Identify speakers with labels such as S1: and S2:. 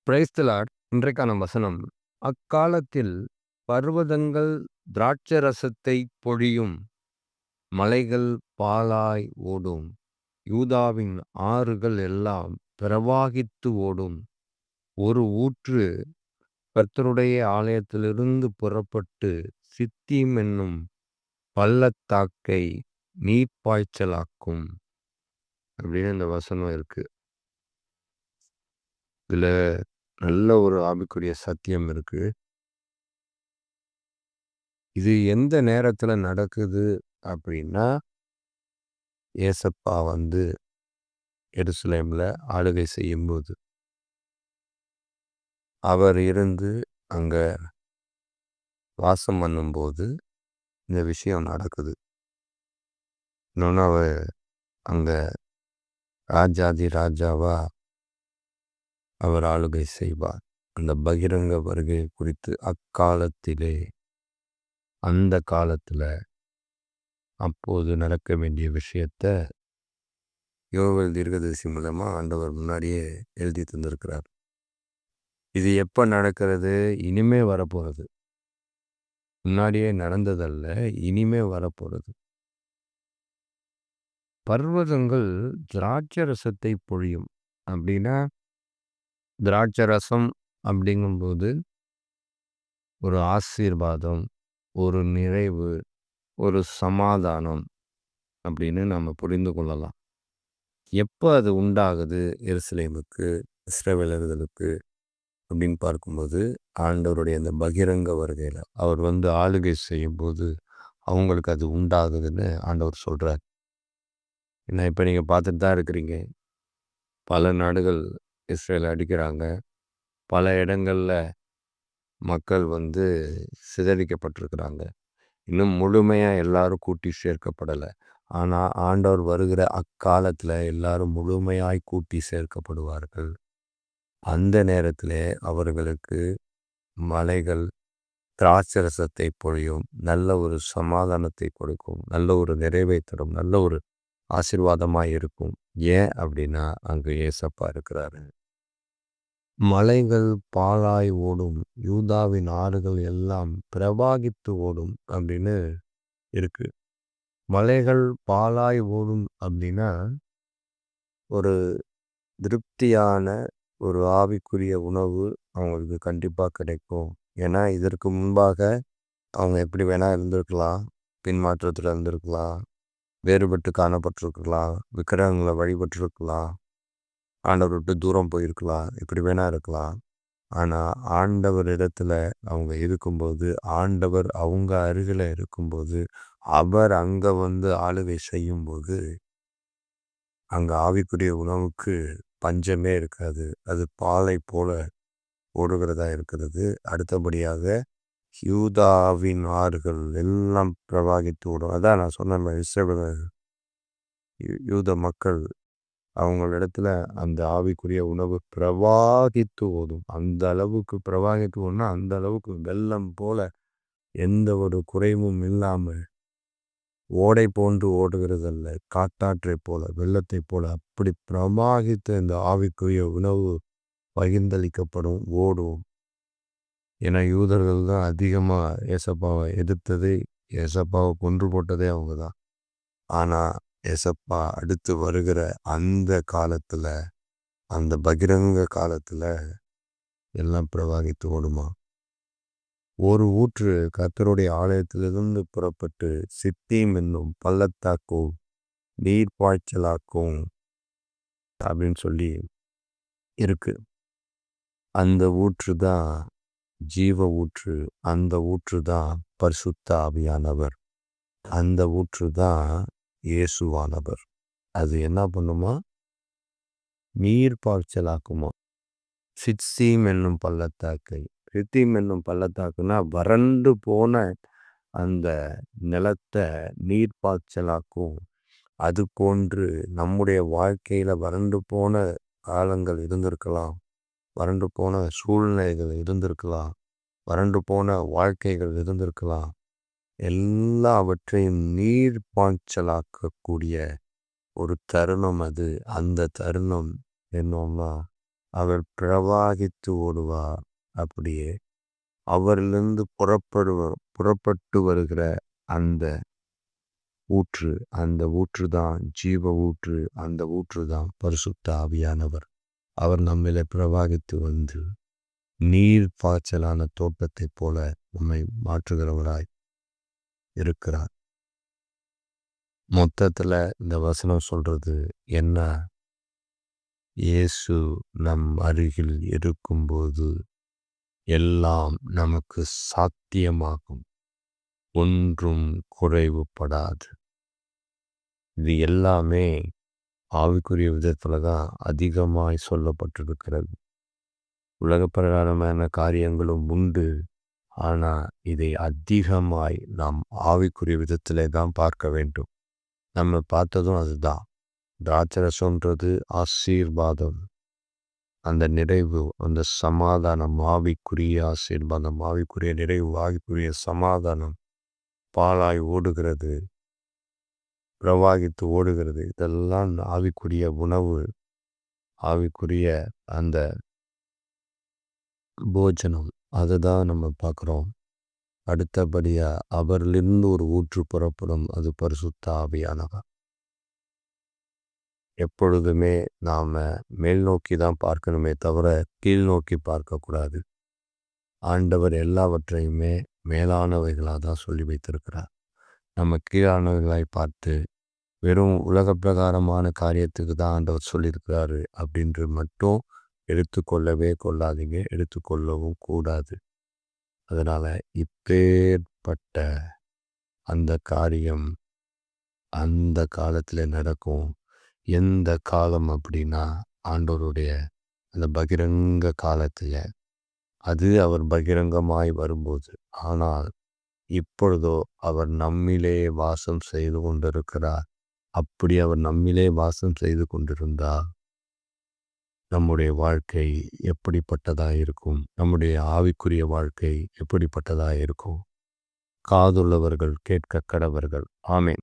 S1: Praise the Lord. இன்றைக்கான வசனம், அக்காலத்தில் பர்வதங்கள் திராட்சரசத்தை பொழியும், மலைகள் பாலாய் ஓடும், யூதாவின் ஆறுகள் எல்லாம் பிரவாகித்து ஓடும். ஒரு ஊற்று கர்த்தருடைய ஆலயத்திலிருந்து புறப்பட்டு சித்தீம் என்னும் பள்ளத்தாக்கை நீர்ப்பாய்ச்சலாக்கும் அப்படின்னு இந்த வசனம் இருக்கு. இதுல நல்ல ஒரு ஆவிக்குரிய சத்தியம் இருக்கு. இது எந்த நேரத்துல நடக்குது அப்படின்னா, ஏசப்பா எருசலேம்ல ஆளுகை செய்யும்போது, அவர் இருந்து அங்க வாசம் பண்ணும்போது இந்த விஷயம் நடக்குது. இன்னொன்று, அவர் அங்க ராஜாதி ராஜாவா அவர் ஆளுகை செய்வார். அந்த பகிரங்க வருகை குறித்து அக்காலத்திலே, அந்த காலத்துல, அப்போது நடக்க வேண்டிய விஷயத்த யோவேல் தீர்க்கதரிசி மூலமா ஆண்டவர் முன்னாடியே எழுதி தந்திருக்கிறார். இது எப்ப நடக்கிறது? இனிமே வரப்போறது. முன்னாடியே நடந்ததல்ல, இனிமே வரப்போறது. பர்வதங்கள் திராட்சரசத்தை பொழியும் அப்படின்னா, திராட்சரசம் அப்படிங்கும்போது ஒரு ஆசீர்வாதம், ஒரு நிறைவு, ஒரு சமாதானம் அப்படின்னு நம்ம புரிந்து கொள்ளலாம். எப்போ அது உண்டாகுது எருசலேமுக்கு, இஸ்ரவேலர்களுக்கு அப்படின்னு பார்க்கும்போது, ஆண்டவருடைய அந்த பகிரங்க வருகையில் அவர் ஆளுகை செய்யும்போது அவங்களுக்கு அது உண்டாகுதுன்னு ஆண்டவர் சொல்கிறார். ஏன்னா இப்போ நீங்கள் பார்த்துட்டு தான் இருக்கிறீங்க, பல நாடுகள் இஸ்ரேலை அடிக்கிறாங்க. பல இடங்களில் மக்கள் சிதறிக்கப்பட்டிருக்கிறாங்க. இன்னும் முழுமையாக எல்லாரும் கூட்டி சேர்க்கப்படலை. ஆனால் ஆண்டவர் வருகிற அக்காலத்தில் எல்லாரும் முழுமையாய் கூட்டி சேர்க்கப்படுவார்கள். அந்த நேரத்தில் அவர்களுக்கு மலைகள் திராட்சரசத்தை பொழியும், நல்ல ஒரு சமாதானத்தை கொடுக்கும், நல்ல ஒரு நிறைவை தரும், நல்ல ஒரு ஆசீர்வாதமாக இருக்கும். ஏன் அப்படின்னா அங்கே ஏசப்பா இருக்கிறாரு. மலைகள் பாலாய் ஓடும், யூதாவின் ஆறுகள் எல்லாம் பிரவாகித்து ஓடும் அப்படின்னு இருக்கு. மலைகள் பாலாய் ஓடும் அப்படின்னா ஒரு திருப்தியான ஒரு ஆவிக்குரிய உணவு அவங்களுக்கு கண்டிப்பாக கிடைக்கும். ஏன்னா இதற்கு முன்பாக அவங்க எப்படி வேணால் இருந்திருக்கலாம், பின்மாற்றத்தில் இருந்திருக்கலாம், வேறுபட்டு காணப்பட்டிருக்கலாம், விக்கிரகங்களை வழிபட்டிருக்கலாம், ஆண்டவர் விட்டு தூரம் போயிருக்கலாம், இப்படி வேணா இருக்கலாம். ஆனால் ஆண்டவர் இடத்துல அவங்க இருக்கும்போது, ஆண்டவர் அவங்க அருகில் இருக்கும்போது, அவர் அங்கே ஆளுகை செய்யும்போது, அங்கே ஆவிக்குரிய உணவுக்கு பஞ்சமே இருக்காது. அது பாலை போல ஓடுகிறதா இருக்கிறது. அடுத்தபடியாக யூதாவின் ஆறுகள் எல்லாம் பிரவாகித்து ஓடும். அதான் நான் சொன்ன இஸ்ரவேல் யூத மக்கள் அவங்களிடத்துல அந்த ஆவிக்குரிய உணவு பிரவாகித்து ஓடும். அந்த அளவுக்கு பிரவாகித்து ஓடுனா, அந்த அளவுக்கு வெள்ளம் போல எந்த ஒரு குறைவும் இல்லாமல் ஓடை போன்று ஓடுகிறதல்ல, காட்டாற்றை போல, வெள்ளத்தை போல அப்படி பிரவாகித்த இந்த ஆவிக்குரிய உணவு பகிர்ந்தளிக்கப்படும், ஓடும். ஏன்னா யூதர்கள் தான் அதிகமாக ஏசப்பாவை எதிர்த்ததே, ஏசப்பாவை கொன்று போட்டதே அவங்க தான். ஆனால் ஏசப்பா அடுத்து வருகிற அந்த காலத்தில், அந்த பகிரங்க காலத்தில் எல்லாம் பிரவாகித்து ஓடுமா. ஒரு ஊற்று கர்த்தருடைய ஆலயத்திலிருந்து புறப்பட்டு சித்தீம் என்னும் பள்ளத்தாக்கும் நீர்ப்பாய்ச்சலாக்கும் அப்படின்னு சொல்லி இருக்கு. அந்த ஊற்று தான் ஜீவ ஊற்று. அந்த ஊற்று தான் பரிசுத்த ஆவியானவர். அந்த ஊற்று தான் இயேசுவானவர். அது என்ன பண்ணுமா? நீர் பாய்ச்சலாக்குமா. சித்தீம் என்னும் பள்ளத்தாக்கை, சித்தீம் என்னும் பள்ளத்தாக்குனா வறண்டு போன அந்த நிலத்தை நீர் பாய்ச்சலாக்கும். அது போன்று நம்முடைய வாழ்க்கையில வறண்டு போன காலங்கள் இருந்திருக்கலாம், வறண்டு போன சூழ்நிலைகள் இருந்திருக்கலாம், வறண்டு போன வாழ்க்கைகள் இருந்திருக்கலாம். எல்லாவற்றையும் நீர் பாய்ச்சலாக்கக்கூடிய ஒரு தருணம் அது. அந்த தருணம் என்னன்னா அவர் பிரவாகித்து ஓடுவார். அப்படியே அவரிலிருந்து புறப்பட்டு வருகிற அந்த ஊற்று, அந்த ஊற்று தான் ஜீவ ஊற்று. அந்த ஊற்று தான் பரிசுத்த ஆவியானவர். அவர் நம்மிலே பிரவாகித்து வந்து நீர் பாய்ச்சலான தோட்டத்தைப் போல நம்மை மாற்றுகிறவராய் இருக்கிறார். மொத்தத்துல இந்த வசனம் சொல்றது என்ன? இயேசு நம் அருகில் இருக்கும்போது எல்லாம் நமக்கு சாத்தியமாகும். ஒன்றும் குறைவுபடாது. இது எல்லாமே ஆவிக்குரிய விதத்துல தான் அதிகமாய் சொல்லப்பட்டிருக்கிறது. உலக பிரகாரமான காரியங்களும் உண்டு. ஆனா இதை அதிகமாய் நாம் ஆவிக்குரிய விதத்திலே தான் பார்க்க வேண்டும். நம்ம பார்த்ததும் அதுதான். திராட்சரசம்ன்றது ஆசீர்வாதம். அந்த நிறைவு, அந்த சமாதானம், ஆவிக்குரிய ஆசீர்வாதம், ஆவிக்குரிய நிறைவு, ஆவிக்குரிய சமாதானம் பாலாய் ஓடுகிறது, பிரவாகித்து ஓடுகிறது. இதெல்லாம் ஆவிக்குரிய உணவு, ஆவிக்குரிய அந்த போஜனம். அதுதான் நம்ம பார்க்குறோம். அடுத்தபடியா அவரிலிருந்து ஒரு ஊற்று புறப்படும். அது பரிசுத்த ஆவியானவர். எப்பொழுதுமே நாம மேல் நோக்கி தான் பார்க்கணுமே தவிர கீழ் நோக்கி பார்க்கக்கூடாது. ஆண்டவர் எல்லாவற்றையுமே மேலானவைகளாக தான் சொல்லி வைத்திருக்கிறார். நம்ம கீழானவைகளாய் பார்த்து வெறும் உலக பிரகாரமான காரியத்துக்கு தான் ஆண்டவர் சொல்லியிருக்கிறாரு அப்படின்று மட்டும் எடுத்துக்கொள்ளவே கொள்ளாதீங்க. எடுத்துக்கொள்ளவும் கூடாது. அதனால இப்பேற்பட்ட அந்த காரியம் அந்த காலத்தில் நடக்கும். எந்த காலம் அப்படின்னா ஆண்டவருடைய அந்த பகிரங்க காலத்தில். அது அவர் பகிரங்கமாய் வரும்போது. ஆனால் இப்பொழுதோ அவர் நம்மிலே வாசம் செய்து கொண்டிருக்கிறார். அப்படி அவர் நம்மிலே வாசம் செய்து கொண்டிருந்தால் நம்முடைய வாழ்க்கை எப்படிப்பட்டதாக இருக்கும்? நம்முடைய ஆவிக்குரிய வாழ்க்கை எப்படிப்பட்டதாக இருக்கும்? காதுள்ளவர்கள் கேட்க கடவர்கள். ஆமென்.